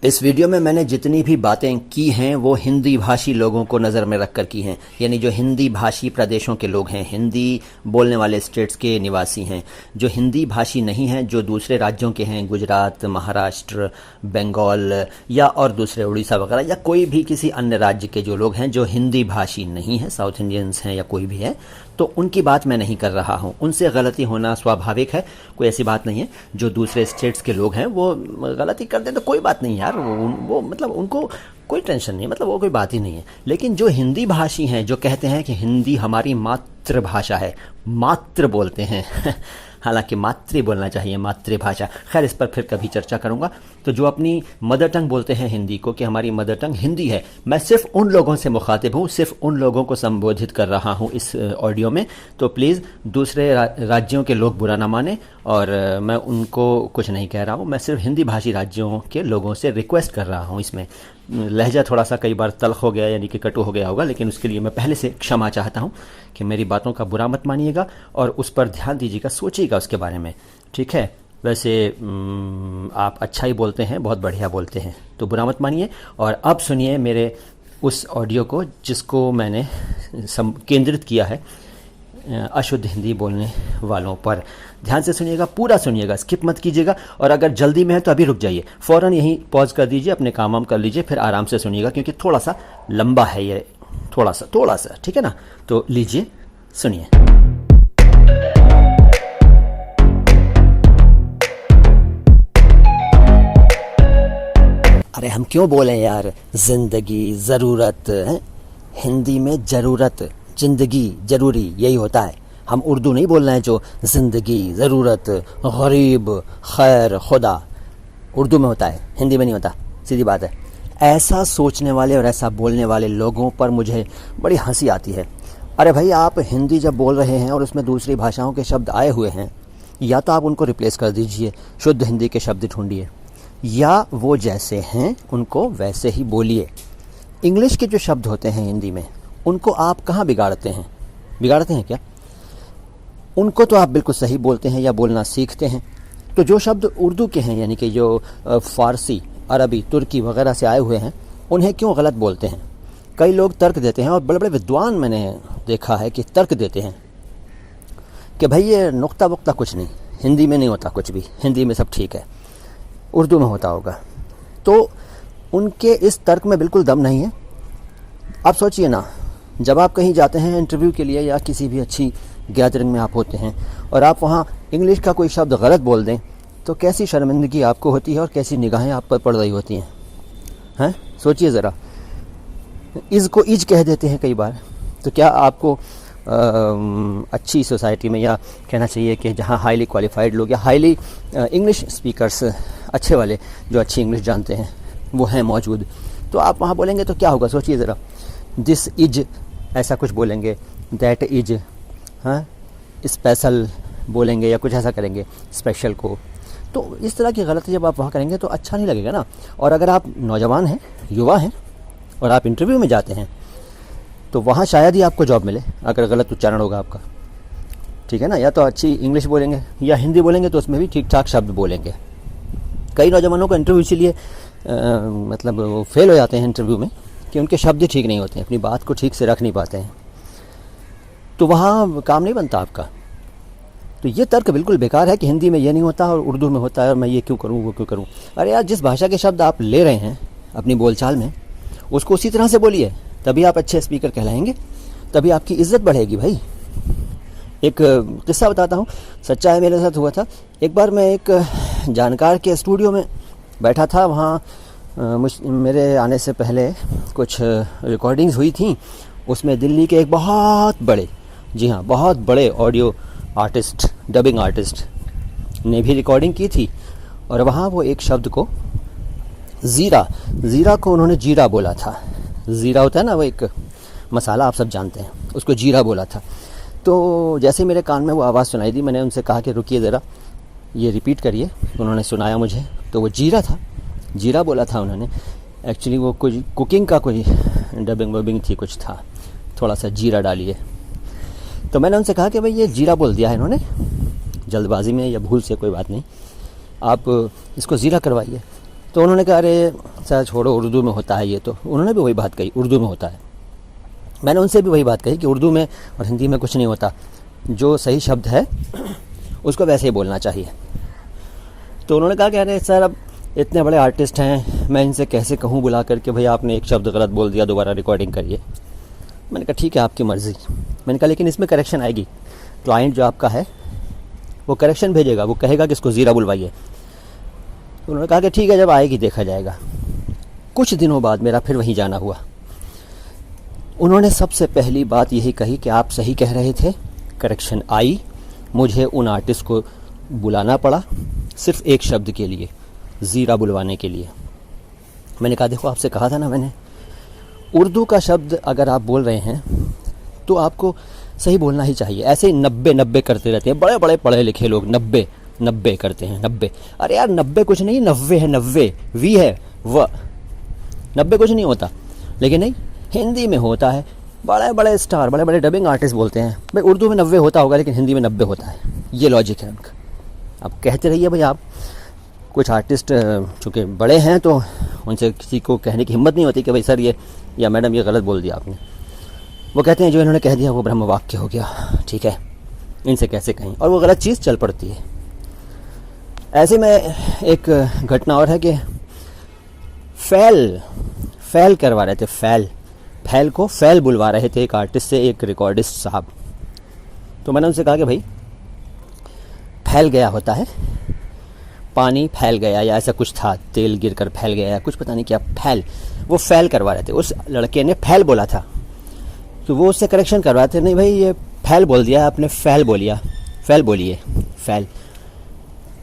इस वीडियो में मैंने जितनी भी बातें की हैं वो हिंदी भाषी लोगों को नज़र में रख कर की हैं, यानी जो हिंदी भाषी प्रदेशों के लोग हैं, हिंदी बोलने वाले स्टेट्स के निवासी हैं। जो हिंदी भाषी नहीं हैं, जो दूसरे राज्यों के हैं, गुजरात, महाराष्ट्र, बंगाल या और दूसरे उड़ीसा वगैरह, या कोई भी किसी अन्य राज्य के जो लोग हैं जो हिंदी भाषी नहीं हैं, साउथ इंडियंस हैं या कोई भी है, तो उनकी बात मैं नहीं कर रहा हूँ। उनसे गलती होना स्वाभाविक है, कोई ऐसी बात नहीं है। जो दूसरे स्टेट्स के लोग हैं वो गलती कर दें तो कोई बात नहीं यार, वो मतलब उनको कोई टेंशन नहीं है, मतलब वो कोई बात ही नहीं है। लेकिन जो हिंदी भाषी हैं, जो कहते हैं कि हिंदी हमारी मातृभाषा है, मातृ बोलते हैं हालांकि मातृ बोलना चाहिए, मातृभाषा। खैर, इस पर फिर कभी चर्चा करूंगा। तो जो अपनी मदर टंग बोलते हैं हिंदी को कि हमारी मदर टंग हिंदी है, मैं सिर्फ उन लोगों से मुखातिब हूँ, सिर्फ उन लोगों को संबोधित कर रहा हूँ इस ऑडियो में। तो प्लीज़ दूसरे राज्यों के लोग बुरा ना माने, और मैं उनको कुछ नहीं कह रहा हूँ। मैं सिर्फ हिंदी भाषी राज्यों के लोगों से रिक्वेस्ट कर रहा हूँ। इसमें लहजा थोड़ा सा कई बार तल्ख हो गया, यानी कि कटु हो गया होगा, लेकिन उसके लिए मैं पहले से क्षमा चाहता हूँ कि मेरी बातों का बुरा मत मानिएगा और उस पर ध्यान दीजिएगा, सोचिएगा उसके बारे में, ठीक है। वैसे आप अच्छा ही बोलते हैं, बहुत बढ़िया बोलते हैं, तो बुरा मत मानिए। और अब सुनिए मेरे उस ऑडियो को जिसको मैंने केंद्रित किया है अशुद्ध हिंदी बोलने वालों पर। ध्यान से सुनिएगा, पूरा सुनिएगा, स्किप मत कीजिएगा। और अगर जल्दी में है तो अभी रुक जाइए, फ़ौरन यहीं पॉज कर दीजिए, अपने काम वाम कर लीजिए, फिर आराम से सुनिएगा, क्योंकि थोड़ा सा लंबा है ये, थोड़ा सा, ठीक है ना। तो लीजिए, सुनिए। अरे हम क्यों बोलें यार, जिंदगी ज़रूरत है, हिंदी में ज़रूरत, जिंदगी ज़रूरी, यही होता है। हम उर्दू नहीं बोल रहे हैं जो ज़िंदगी, ज़रूरत, गरीब, खैर, खुदा, उर्दू में होता है, हिंदी में नहीं होता, सीधी बात है। ऐसा सोचने वाले और ऐसा बोलने वाले लोगों पर मुझे बड़ी हंसी आती है। अरे भाई, आप हिंदी जब बोल रहे हैं और उसमें दूसरी भाषाओं के शब्द आए हुए हैं, या तो आप उनको रिप्लेस कर दीजिए, शुद्ध हिंदी के शब्द ढूंढिए, या वो जैसे हैं उनको वैसे ही बोलिए। इंग्लिश के जो शब्द होते हैं हिंदी में, उनको आप कहाँ बिगाड़ते हैं? बिगाड़ते हैं क्या? उनको तो आप बिल्कुल सही बोलते हैं या बोलना सीखते हैं। तो जो शब्द उर्दू के हैं, यानी कि जो फ़ारसी, अरबी, तुर्की वगैरह से आए हुए हैं, उन्हें क्यों गलत बोलते हैं? कई लोग तर्क देते हैं, और बड़े बड़े विद्वान मैंने देखा है कि तर्क देते हैं कि भाई ये नुक्ता वुक्ता कुछ नहीं, हिंदी में नहीं होता कुछ भी, हिंदी में सब ठीक है, उर्दू में होता होगा। तो उनके इस तर्क में बिल्कुल दम नहीं है। आप सोचिए ना, जब आप कहीं जाते हैं इंटरव्यू के लिए या किसी भी अच्छी गैदरिंग में आप होते हैं और आप वहाँ इंग्लिश का कोई शब्द गलत बोल दें, तो कैसी शर्मिंदगी आपको होती है और कैसी निगाहें आप पर पड़ रही होती हैं। सोचिए ज़रा, इज़ को इज कह देते हैं कई बार। तो क्या आपको अच्छी सोसाइटी में, या कहना चाहिए कि जहाँ हाईली क्वालिफाइड लोग या हाईली इंग्लिश स्पीकर्स, अच्छे वाले जो अच्छी इंग्लिश जानते हैं, वो हैं मौजूद, तो आप वहाँ बोलेंगे तो क्या होगा? सोचिए ज़रा, दिस इज ऐसा कुछ बोलेंगे, दैट इज, हाँ, स्पेशल बोलेंगे या कुछ ऐसा करेंगे, स्पेशल को। तो इस तरह की गलती जब आप वहाँ करेंगे तो अच्छा नहीं लगेगा ना। और अगर आप नौजवान हैं, युवा हैं, और आप इंटरव्यू में जाते हैं, तो वहाँ शायद ही आपको जॉब मिले अगर गलत उच्चारण होगा आपका, ठीक है ना। या तो अच्छी इंग्लिश बोलेंगे या हिंदी बोलेंगे तो उसमें भी ठीक ठाक शब्द बोलेंगे। कई नौजवानों को इंटरव्यू इसीलिए मतलब वो फेल हो जाते हैं इंटरव्यू में कि उनके शब्द ठीक नहीं होते हैं, अपनी बात को ठीक से रख नहीं पाते हैं, तो वहाँ काम नहीं बनता आपका। तो ये तर्क बिल्कुल बेकार है कि हिंदी में ये नहीं होता और उर्दू में होता है और मैं ये क्यों करूँ, वो क्यों करूँ। अरे यार, जिस भाषा के शब्द आप ले रहे हैं अपनी बोलचाल में, उसको उसी तरह से बोलिए, तभी आप अच्छे स्पीकर कहलाएंगे, तभी आपकी इज्जत बढ़ेगी भाई। एक किस्सा बताता हूँ, सच्चा है, मेरे साथ हुआ था। एक बार मैं एक जानकार के स्टूडियो में बैठा था, वहाँ मेरे आने से पहले कुछ रिकॉर्डिंग्स हुई थी। उसमें दिल्ली के एक बहुत बड़े, जी हाँ, बहुत बड़े ऑडियो आर्टिस्ट, डबिंग आर्टिस्ट ने भी रिकॉर्डिंग की थी। और वहाँ वो एक शब्द को, ज़ीरा को उन्होंने जीरा बोला था। ज़ीरा होता है ना, वो एक मसाला, आप सब जानते हैं, उसको जीरा बोला था। तो जैसे मेरे कान में वो आवाज़ सुनाई दी, मैंने उनसे कहा कि रुकिए ज़रा, ये रिपीट करिए। उन्होंने सुनाया मुझे, तो वो जीरा था, जीरा बोला था उन्होंने। एक्चुअली वो कुछ कुकिंग का कोई डबिंग वबिंग थी, कुछ था, थोड़ा सा जीरा डालिए। तो मैंने उनसे कहा कि भाई ये जीरा बोल दिया है इन्होंने, जल्दबाजी में या भूल से, कोई बात नहीं, आप इसको ज़ीरा करवाइए। तो उन्होंने कहा, अरे सर छोड़ो उर्दू में होता है ये, तो उन्होंने भी वही बात कही, उर्दू में होता है। मैंने उनसे भी वही बात कही कि उर्दू में और हिंदी में कुछ नहीं होता, जो सही शब्द है उसको वैसे ही बोलना चाहिए। तो उन्होंने कहा कि अरे सर अब इतने बड़े आर्टिस्ट हैं, मैं इनसे कैसे कहूँ बुला करके भाई आपने एक शब्द गलत बोल दिया, दोबारा रिकॉर्डिंग करिए। मैंने कहा ठीक है आपकी मर्ज़ी। मैंने कहा लेकिन इसमें करेक्शन आएगी, क्लाइंट जो आपका है वो करेक्शन भेजेगा, वो कहेगा कि इसको ज़ीरा बुलवाइए। तो उन्होंने कहा कि ठीक है जब आएगी देखा जाएगा। कुछ दिनों बाद मेरा फिर वहीं जाना हुआ। उन्होंने सबसे पहली बात यही कही कि आप सही कह रहे थे, करेक्शन आई, मुझे उन आर्टिस्ट को बुलाना पड़ा सिर्फ एक शब्द के लिए, ज़ीरा बुलवाने के लिए। मैंने कहा देखो आपसे कहा था ना मैंने, उर्दू का शब्द अगर आप बोल रहे हैं तो आपको सही बोलना ही चाहिए। ऐसे ही 90 करते रहते हैं बड़े बड़े पढ़े लिखे लोग, 90 करते हैं 90। अरे यार 90 कुछ नहीं, 90 है, 90 वी है व, 90 कुछ नहीं होता। लेकिन नहीं, हिंदी में होता है। बड़े बड़े स्टार, बड़े बड़े डबिंग आर्टिस्ट बोलते हैं भाई उर्दू में 90 होता होगा लेकिन हिंदी में 90 होता है। ये लॉजिक है उनका। अब कहते रहिए भाई आप। कुछ आर्टिस्ट चूँकि बड़े हैं तो उनसे किसी को कहने की हिम्मत नहीं होती कि भाई सर ये या मैडम ये गलत बोल दिया आपने। वो कहते हैं जो इन्होंने कह दिया वो ब्रह्म वाक्य हो गया, ठीक है इनसे कैसे कहें, और वो गलत चीज़ चल पड़ती है। ऐसे में एक घटना और है कि फैल करवा रहे थे, फैल को फैल बुलवा रहे थे एक आर्टिस्ट से, एक रिकॉर्डिस्ट साहब। तो मैंने उनसे कहा कि भाई फैल गया होता है, पानी फैल गया या ऐसा कुछ था, तेल गिरकर फैल गया या कुछ पता नहीं क्या, वो फैल करवा रहे थे। उस लड़के ने फैल बोला था तो वो उससे करेक्शन करवा रहे थे, नहीं भाई ये फैल बोल दिया आपने, फैल बोलिए फैल।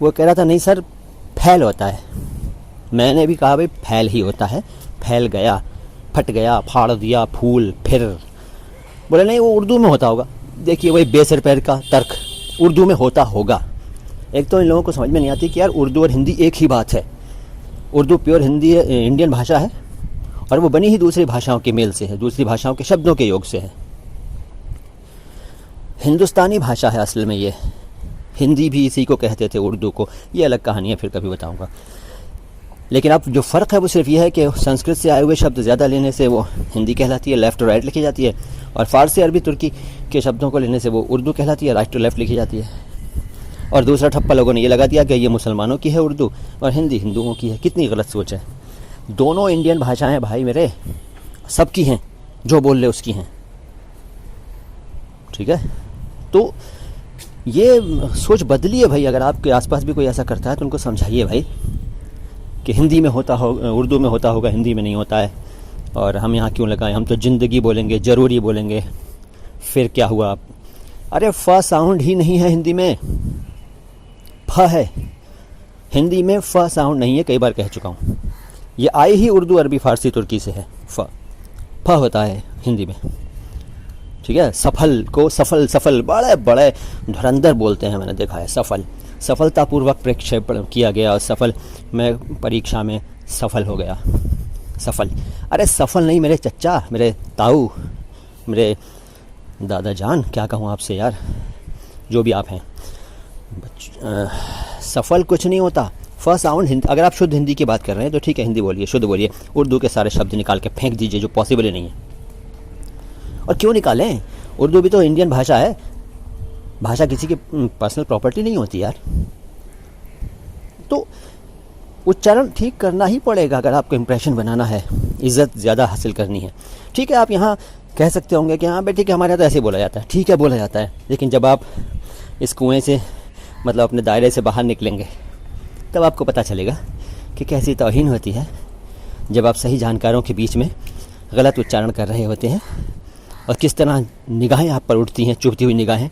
वो कह रहा था नहीं सर फैल होता है। मैंने भी कहा भाई फैल ही होता है, फैल गया, फट गया, फाड़ दिया फूल, फिर बोले नहीं वो उर्दू में होता होगा। देखिए वही बेसर पैर का तर्क, उर्दू में होता होगा। एक तो इन लोगों को समझ में नहीं आती कि यार उर्दू और हिंदी एक ही बात है। उर्दू प्योर हिंदी इंडियन भाषा है और वो बनी ही दूसरी भाषाओं के मेल से है, दूसरी भाषाओं के शब्दों के योग से है। हिंदुस्तानी भाषा है असल में ये। हिंदी भी इसी को कहते थे, उर्दू को। ये अलग कहानी है, फिर कभी बताऊंगा। लेकिन अब जो फ़र्क है वो सिर्फ ये है कि संस्कृत से आए हुए शब्द ज़्यादा लेने से वो हिंदी कहलाती है, लेफ़्ट और राइट लिखी जाती है, और फ़ारसी अरबी तुर्की के शब्दों को लेने से वो उर्दू कहलाती है, राइट टू लेफ़्ट लिखी जाती है। और दूसरा ठप्पा लोगों ने ये लगा दिया कि ये मुसलमानों की है उर्दू और हिंदी हिंदुओं की है। कितनी गलत सोच है। दोनों इंडियन भाषाएं भाई मेरे, सबकी हैं, जो बोल रहे उसकी हैं, ठीक है। तो ये सोच बदलिए भाई। अगर आपके आसपास भी कोई ऐसा करता है तो उनको समझाइए भाई कि हिंदी में होता हो, उर्दू में होता होगा, हिंदी में नहीं होता है, और हम यहाँ क्यों लगाएं, हम तो ज़िंदगी बोलेंगे, ज़रूरी बोलेंगे, फिर क्या हुआ। अरे फ साउंड ही नहीं है हिंदी में, फ है हिंदी में, फ साउंड नहीं है। कई बार कह चुका हूँ। ये आई ही उर्दू अरबी फारसी तुर्की से है। फ होता है हिंदी में, ठीक है। सफल को सफल बड़े बड़े धुरंधर बोलते हैं, मैंने देखा है। सफलतापूर्वक प्रक्षेपण किया गया और सफल, मैं परीक्षा में सफल हो गया, सफल। अरे सफल नहीं मेरे चच्चा, मेरे ताऊ, मेरे दादा जान, क्या कहूँ आपसे यार, जो भी आप हैं। सफल कुछ नहीं होता। फर्स्ट साउंड हिंदी, अगर आप शुद्ध हिंदी की बात कर रहे हैं तो ठीक है, हिंदी बोलिए, शुद्ध बोलिए। उर्दू के सारे शब्द निकाल के फेंक दीजिए जो पॉसिबल ही नहीं है। और क्यों निकालें, उर्दू भी तो इंडियन भाषा है। भाषा किसी की पर्सनल प्रॉपर्टी नहीं होती यार। तो उच्चारण ठीक करना ही पड़ेगा अगर आपको इम्प्रेशन बनाना है, इज़्ज़त ज़्यादा हासिल करनी है। ठीक है, आप यहाँ कह सकते होंगे कि हाँ बेटी, ठीक है हमारे यहाँ तो ऐसे बोला जाता है, ठीक है बोला जाता है। लेकिन जब आप इस कुएँ से, मतलब अपने दायरे से बाहर निकलेंगे, तब आपको पता चलेगा कि कैसी तौहीन होती है जब आप सही जानकारों के बीच में गलत उच्चारण कर रहे होते हैं, और किस तरह निगाहें आप पर उठती हैं, चुभती हुई निगाहें।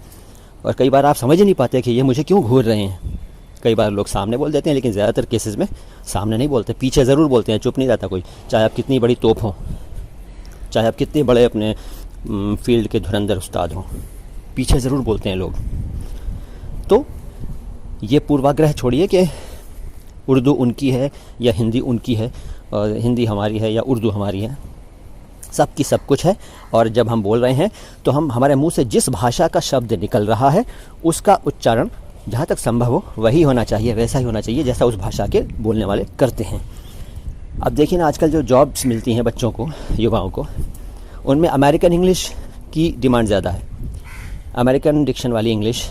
और कई बार आप समझ ही नहीं पाते कि ये मुझे क्यों घूर रहे हैं। कई बार लोग सामने बोल देते हैं, लेकिन ज़्यादातर केसेस में सामने नहीं बोलते, पीछे ज़रूर बोलते हैं, चुप नहीं रहता कोई। चाहे आप कितनी बड़ी तोप हो, चाहे आप कितने बड़े अपने फील्ड के धुरंधर उस्ताद हों, पीछे ज़रूर बोलते हैं लोग। तो ये पूर्वाग्रह छोड़िए कि उर्दू उनकी है या हिंदी उनकी है, और हिंदी हमारी है या उर्दू हमारी है। सबकी सब कुछ है। और जब हम बोल रहे हैं तो हम, हमारे मुंह से जिस भाषा का शब्द निकल रहा है उसका उच्चारण जहाँ तक संभव हो वही होना चाहिए, वैसा ही होना चाहिए जैसा उस भाषा के बोलने वाले करते हैं। अब देखिए ना, आजकल जो जॉब्स मिलती हैं बच्चों को, युवाओं को, उनमें अमेरिकन इंग्लिश की डिमांड ज़्यादा है। अमेरिकन डिक्शन वाली इंग्लिश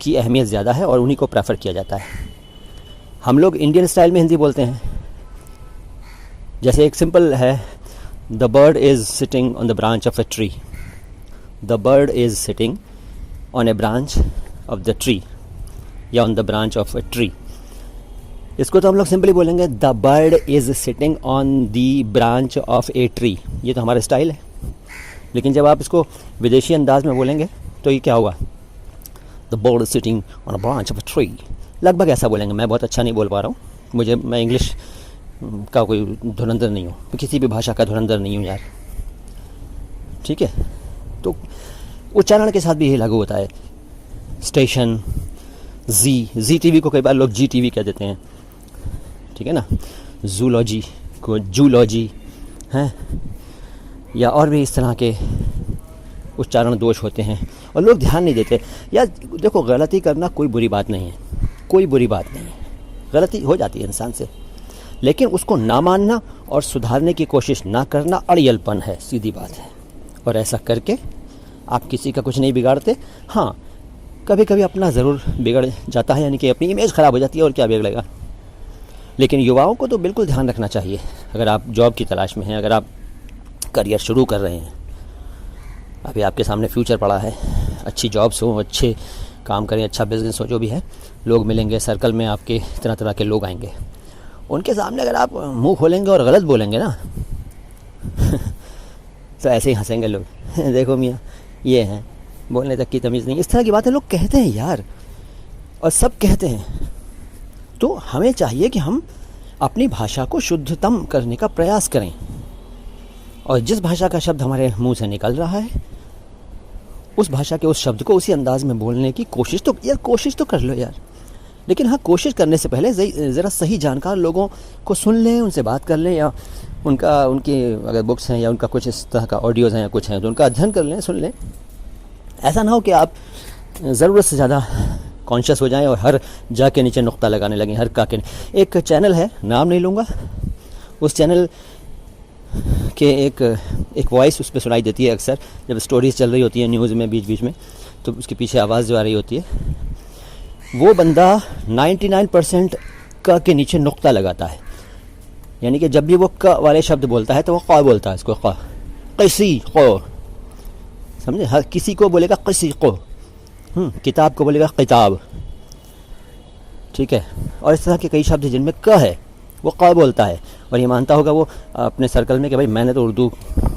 की अहमियत ज़्यादा है और उन्हीं को प्रेफर किया जाता है। हम लोग इंडियन स्टाइल में हिंदी बोलते हैं। जैसे एक सिंपल है, the bird is sitting on the branch of a tree. The bird is sitting on a branch of the tree, या on the branch of a tree. इसको तो हम लोग सिंपली बोलेंगे, the bird is sitting on the branch of a tree. ये तो हमारा style है। लेकिन जब आप इसको विदेशी अंदाज में बोलेंगे तो ये क्या होगा, the bird is sitting on a branch of a tree. लगभग ऐसा बोलेंगे। मैं बहुत अच्छा नहीं बोल पा रहा हूँ, मैं इंग्लिश का कोई धुरंधर नहीं हूँ, किसी भी भाषा का धुरंधर नहीं हूँ यार, ठीक है। तो उच्चारण के साथ भी ये लागू होता है। स्टेशन, जी टीवी को कई बार लोग जी टीवी कह देते हैं, ठीक है ना। जूलॉजी को जूलॉजी हैं, या और भी इस तरह के उच्चारण दोष होते हैं और लोग ध्यान नहीं देते। यार देखो, गलती करना कोई बुरी बात नहीं है, कोई बुरी बात नहीं है। गलती हो जाती है इंसान से, लेकिन उसको ना मानना और सुधारने की कोशिश ना करना अड़ियलपन है, सीधी बात है। और ऐसा करके आप किसी का कुछ नहीं बिगाड़ते। हाँ, कभी कभी अपना ज़रूर बिगड़ जाता है, यानी कि अपनी इमेज ख़राब हो जाती है, और क्या बिगड़ेगा। लेकिन युवाओं को तो बिल्कुल ध्यान रखना चाहिए। अगर आप जॉब की तलाश में हैं, अगर आप करियर शुरू कर रहे हैं, अभी आपके सामने फ्यूचर पड़ा है, अच्छी जॉब्स हो, अच्छे काम करें, अच्छा बिजनेस हो, जो भी है, लोग मिलेंगे, सर्कल में आपके तरह तरह के लोग आएंगे। उनके सामने अगर आप मुंह खोलेंगे और गलत बोलेंगे ना तो ऐसे ही हंसेंगे लोग देखो मियाँ, ये हैं, बोलने तक की तमीज़ नहीं। इस तरह की बातें लोग कहते हैं यार, और सब कहते हैं। तो हमें चाहिए कि हम अपनी भाषा को शुद्धतम करने का प्रयास करें, और जिस भाषा का शब्द हमारे मुंह से निकल रहा है, उस भाषा के उस शब्द को उसी अंदाज में बोलने की कोशिश तो कर लो यार। लेकिन हाँ, कोशिश करने से पहले ज़रा सही जानकार लोगों को सुन लें, उनसे बात कर लें, या उनकी अगर बुक्स हैं या उनका कुछ इस तरह का ऑडियोज़ हैं या कुछ हैं तो उनका अध्ययन कर लें, सुन लें। ऐसा ना हो कि आप ज़रूरत से ज़्यादा कॉन्शियस हो जाएं और हर जा के नीचे नुक्ता लगाने लगें, हर का के। एक चैनल है, नाम नहीं लूँगा, उस चैनल के एक वॉइस उस पर सुनाई देती है अक्सर, जब स्टोरीज़ चल रही होती है न्यूज़ में बीच बीच में, तो उसके पीछे आवाज़ जो आ रही होती है, वो बंदा 99% क के नीचे नुक्ता लगाता है। यानी कि जब भी वो क वाले शब्द बोलता है तो वो क़ बोलता है, इसको क़, क़िसी क़, समझे। हर किसी को बोलेगा क़िसी क़, किताब को बोलेगा किताब, ठीक है। और इस तरह के कई शब्द जिनमें क है, वो क़ बोलता है, और ये मानता होगा वो अपने सर्कल में कि भाई मैंने तो उर्दू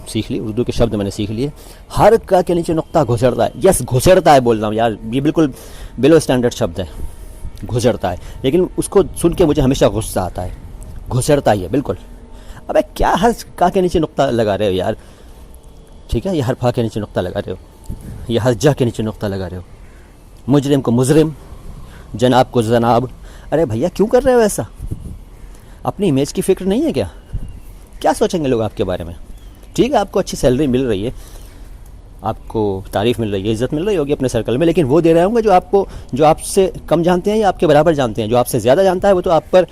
सीख ली, उर्दू के शब्द मैंने सीख लिए। हर क के नीचे नुक्ता घुसड़ता है। यस, घुसड़ता है बोल रहा हूँ यार, ये बिल्कुल बिलो स्टैंडर्ड शब्द है, घुसड़ता है। लेकिन उसको सुन के मुझे हमेशा गुस्सा आता है, घुसड़ता ही है बिल्कुल। अबे क्या हर का के नीचे नुक्ता लगा रहे हो यार, ठीक है। या हर फा के नीचे नुक्ता लगा रहे हो, या हर जा के नीचे नुक्ता लगा रहे हो। मुजरिम को मुजरिम, जनाब को जनाब। अरे भैया क्यों कर रहे हो ऐसा? अपनी इमेज की फ़िक्र नहीं है क्या? क्या सोचेंगे लोग आपके बारे में? ठीक है, आपको अच्छी सैलरी मिल रही है, आपको तारीफ़ मिल रही है, इज़्ज़त मिल रही होगी अपने सर्कल में, लेकिन वो दे रहे होंगे जो आपसे कम जानते हैं या आपके बराबर जानते हैं। जो आपसे ज़्यादा जानता है वो तो आप पर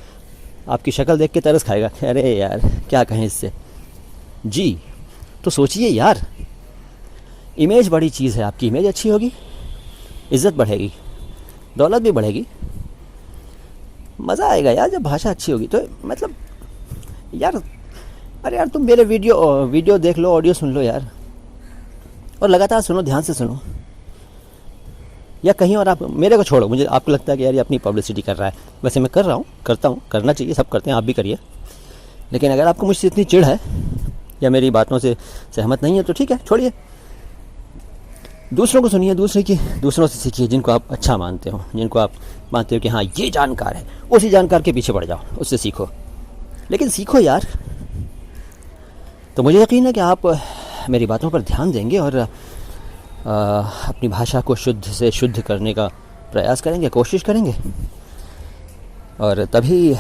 आपकी शक्ल देख के तरस खाएगा, अरे यार क्या कहें इससे जी। तो सोचिए यार, इमेज बड़ी चीज़ है। आपकी इमेज अच्छी होगी, इज़्ज़त बढ़ेगी, दौलत भी बढ़ेगी, मज़ा आएगा यार जब भाषा अच्छी होगी। तो मतलब यार, अरे यार तुम मेरे वीडियो देख लो, ऑडियो सुन लो यार, और लगातार सुनो, ध्यान से सुनो। या कहीं और आप मेरे को छोड़ो, मुझे आपको लगता है कि यार ये अपनी पब्लिसिटी कर रहा है, वैसे मैं कर रहा हूँ, करता हूँ, करना चाहिए, सब करते हैं, आप भी करिए। लेकिन अगर आपको मुझसे इतनी चिढ़ है या मेरी बातों से सहमत नहीं है तो ठीक है, छोड़िए। दूसरों को सुनिए, दूसरों से सीखिए, जिनको आप अच्छा मानते हो, जिनको आप मानते हो कि हाँ ये जानकार है, उसी जानकार के पीछे पड़ जाओ, उससे सीखो। लेकिन सीखो यार। तो मुझे यकीन है कि आप मेरी बातों पर ध्यान देंगे और अपनी भाषा को शुद्ध से शुद्ध करने का प्रयास करेंगे, कोशिश करेंगे, और तभी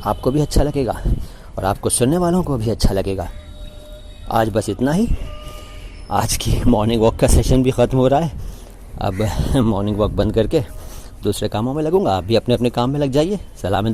आपको भी अच्छा लगेगा और आपको सुनने वालों को भी अच्छा लगेगा। आज बस इतना ही। आज की मॉर्निंग वॉक का सेशन भी ख़त्म हो रहा है। अब मॉर्निंग वॉक बंद करके दूसरे कामों में लगूंगा। आप भी अपने अपने काम में लग जाइए। सलाम।